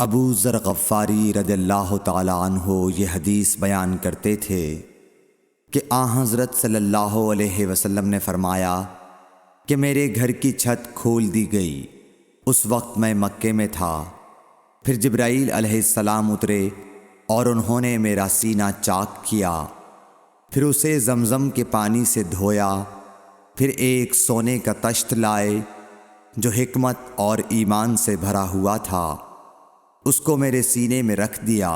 ابو ذر غفاری رضی اللہ تعالی عنہ یہ حدیث بیان کرتے تھے کہ حضرت صلی اللہ علیہ وسلم نے فرمایا کہ میرے گھر کی چھت کھول دی گئی۔ اس وقت میں مکے میں تھا۔ پھر جبرائیل علیہ السلام اترے اور انہوں نے میرا سینہ چاک کیا، پھر اسے زمزم کے پانی سے دھویا، پھر ایک سونے کا طشت لائے جو حکمت اور ایمان سے بھرا ہوا تھا، اس کو میرے سینے میں رکھ دیا،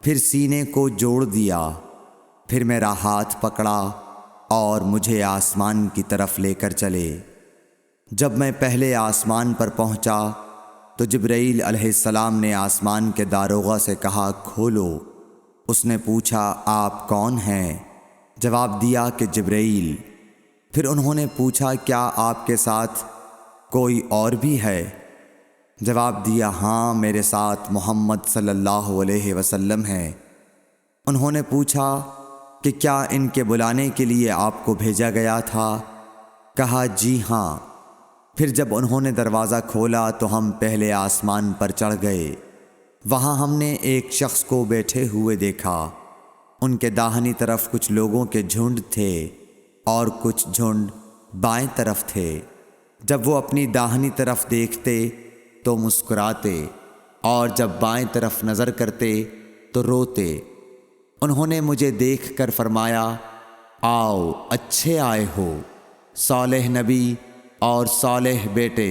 پھر سینے کو جوڑ دیا، پھر میرا ہاتھ پکڑا اور مجھے آسمان کی طرف لے کر چلے۔ جب میں پہلے آسمان پر پہنچا تو جبرائیل علیہ السلام نے آسمان کے داروغہ سے کہا کھولو۔ اس نے پوچھا آپ کون ہیں؟ جواب دیا کہ جبرائیل۔ پھر انہوں نے پوچھا کیا آپ کے ساتھ کوئی اور بھی ہے؟ جواب دیا ہاں، میرے ساتھ محمد صلی اللہ علیہ وسلم ہے۔ انہوں نے پوچھا کہ کیا ان کے بلانے کے لیے آپ کو بھیجا گیا تھا؟ کہا جی ہاں۔ پھر جب انہوں نے دروازہ کھولا تو ہم پہلے آسمان پر چڑھ گئے۔ وہاں ہم نے ایک شخص کو بیٹھے ہوئے دیکھا۔ ان کے داہنی طرف کچھ لوگوں کے جھنڈ تھے اور کچھ جھنڈ بائیں طرف تھے۔ جب وہ اپنی داہنی طرف دیکھتے تو مسکراتے اور جب بائیں طرف نظر کرتے تو روتے۔ انہوں نے مجھے دیکھ کر فرمایا آؤ اچھے آئے ہو، صالح نبی اور صالح بیٹے۔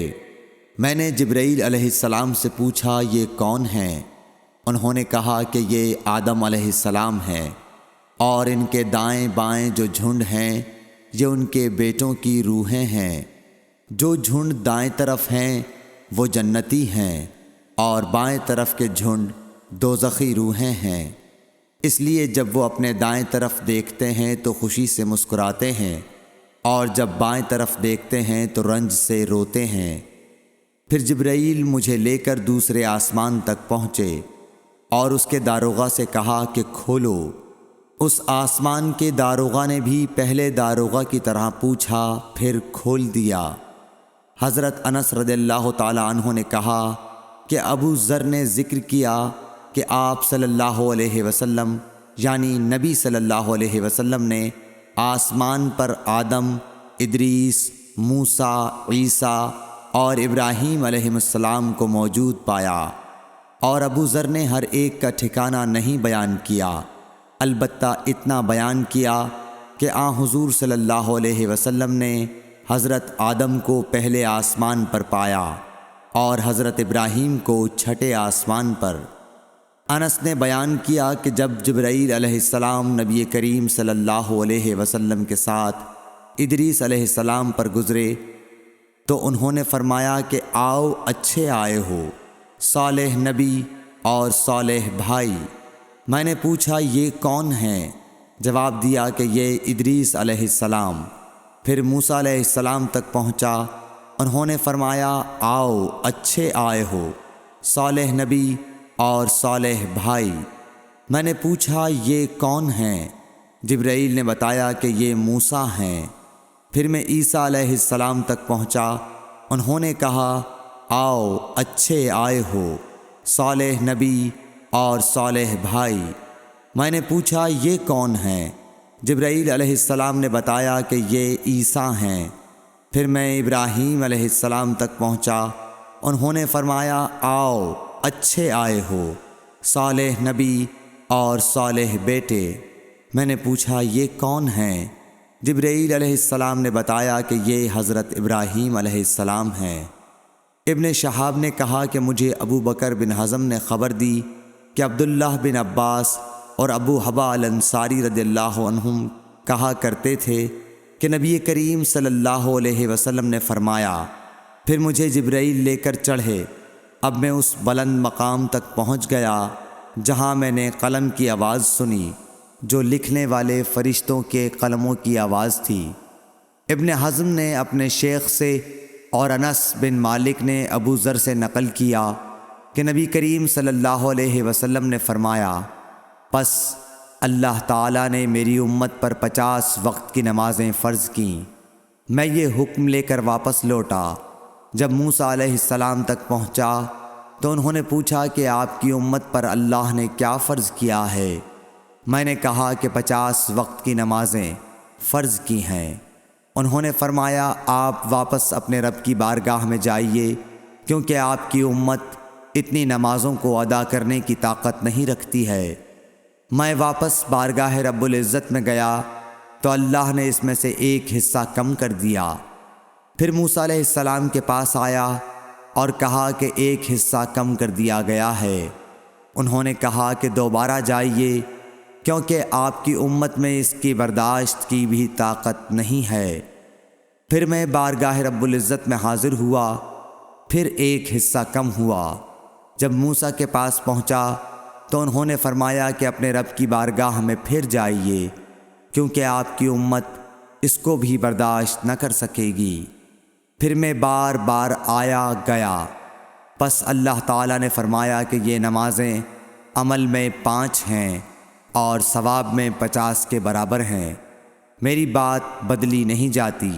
میں نے جبرائیل علیہ السلام سے پوچھا یہ کون ہیں؟ انہوں نے کہا کہ یہ آدم علیہ السلام ہیں، اور ان کے دائیں بائیں جو جھنڈ ہیں یہ ان کے بیٹوں کی روحیں ہیں۔ جو جھنڈ دائیں طرف ہیں وہ جنتی ہیں، اور بائیں طرف کے جھنڈ دوزخی روحیں ہیں۔ اس لیے جب وہ اپنے دائیں طرف دیکھتے ہیں تو خوشی سے مسکراتے ہیں، اور جب بائیں طرف دیکھتے ہیں تو رنج سے روتے ہیں۔ پھر جبرائیل مجھے لے کر دوسرے آسمان تک پہنچے اور اس کے داروغہ سے کہا کہ کھولو۔ اس آسمان کے داروغہ نے بھی پہلے داروغہ کی طرح پوچھا، پھر کھول دیا۔ حضرت انس رضی اللہ تعالی عنہ نے کہا کہ ابو ذر نے ذکر کیا کہ آپ صلی اللہ علیہ وسلم یعنی نبی صلی اللہ علیہ وسلم نے آسمان پر آدم، ادریس، موسیٰ، عیسیٰ اور ابراہیم علیہ السلام کو موجود پایا، اور ابو ذر نے ہر ایک کا ٹھکانہ نہیں بیان کیا، البتہ اتنا بیان کیا کہ حضور صلی اللہ علیہ وسلم نے حضرت آدم کو پہلے آسمان پر پایا اور حضرت ابراہیم کو چھٹے آسمان پر۔ انس نے بیان کیا کہ جب جبرائیل علیہ السلام نبی کریم صلی اللہ علیہ وسلم کے ساتھ ادریس علیہ السلام پر گزرے تو انہوں نے فرمایا کہ آؤ اچھے آئے ہو، صالح نبی اور صالح بھائی۔ میں نے پوچھا یہ کون ہیں؟ جواب دیا کہ یہ ادریس علیہ السلام۔ پھر موسیٰ علیہ السلام تک پہنچا۔ انہوں نے فرمایا آؤ اچھے آئے ہو، صالح نبی اور صالح بھائی۔ میں نے پوچھا یہ کون ہیں؟ جبرائیل نے بتایا کہ یہ موسیٰ ہیں۔ پھر میں عیسیٰ علیہ السلام تک پہنچا۔ انہوں نے کہا آؤ اچھے آئے ہو، صالح نبی اور صالح بھائی۔ میں نے پوچھا یہ کون ہیں؟ جبرائیل علیہ السلام نے بتایا کہ یہ عیسیٰ ہیں۔ پھر میں ابراہیم علیہ السلام تک پہنچا۔ انہوں نے فرمایا آؤ اچھے آئے ہو، صالح نبی اور صالح بیٹے۔ میں نے پوچھا یہ کون ہیں؟ جبرائیل علیہ السلام نے بتایا کہ یہ حضرت ابراہیم علیہ السلام ہیں۔ ابن شہاب نے کہا کہ مجھے ابو بکر بن حزم نے خبر دی کہ عبداللہ بن عباس اور ابو حبا الانصاری رضی اللہ عنہم کہا کرتے تھے کہ نبی کریم صلی اللہ علیہ وسلم نے فرمایا، پھر مجھے جبرائیل لے کر چڑھے۔ اب میں اس بلند مقام تک پہنچ گیا جہاں میں نے قلم کی آواز سنی جو لکھنے والے فرشتوں کے قلموں کی آواز تھی۔ ابن حزم نے اپنے شیخ سے اور انس بن مالک نے ابو ذر سے نقل کیا کہ نبی کریم صلی اللہ علیہ وسلم نے فرمایا، پس اللہ تعالیٰ نے میری امت پر 50 وقت کی نمازیں فرض کیں۔ میں یہ حکم لے کر واپس لوٹا۔ جب موسیٰ علیہ السلام تک پہنچا تو انہوں نے پوچھا کہ آپ کی امت پر اللہ نے کیا فرض کیا ہے؟ میں نے کہا کہ 50 وقت کی نمازیں فرض کی ہیں۔ انہوں نے فرمایا آپ واپس اپنے رب کی بارگاہ میں جائیے، کیونکہ آپ کی امت اتنی نمازوں کو ادا کرنے کی طاقت نہیں رکھتی ہے۔ میں واپس بارگاہ رب العزت میں گیا تو اللہ نے اس میں سے ایک حصہ کم کر دیا۔ پھر موسیٰ علیہ السلام کے پاس آیا اور کہا کہ ایک حصہ کم کر دیا گیا ہے۔ انہوں نے کہا کہ دوبارہ جائیے، کیونکہ آپ کی امت میں اس کی برداشت کی بھی طاقت نہیں ہے۔ پھر میں بارگاہ رب العزت میں حاضر ہوا، پھر ایک حصہ کم ہوا۔ جب موسیٰ کے پاس پہنچا تو انہوں نے فرمایا کہ اپنے رب کی بارگاہ میں پھر جائیے، کیونکہ آپ کی امت اس کو بھی برداشت نہ کر سکے گی۔ پھر میں بار بار آیا گیا، پس اللہ تعالیٰ نے فرمایا کہ یہ نمازیں عمل میں 5 ہیں اور ثواب میں 50 کے برابر ہیں، میری بات بدلی نہیں جاتی۔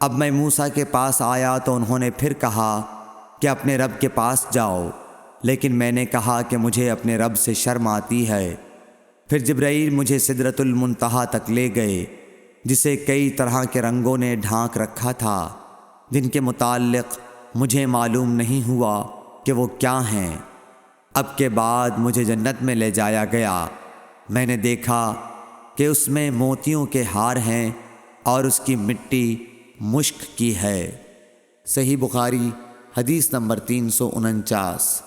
اب میں موسیٰ کے پاس آیا تو انہوں نے پھر کہا کہ اپنے رب کے پاس جاؤ، لیکن میں نے کہا کہ مجھے اپنے رب سے شرم آتی ہے۔ پھر جبرائیل مجھے سدرۃ المنتہا تک لے گئے، جسے کئی طرح کے رنگوں نے ڈھانک رکھا تھا، جن کے متعلق مجھے معلوم نہیں ہوا کہ وہ کیا ہیں۔ اب کے بعد مجھے جنت میں لے جایا گیا۔ میں نے دیکھا کہ اس میں موتیوں کے ہار ہیں اور اس کی مٹی مشک کی ہے۔ صحیح بخاری حدیث نمبر 349۔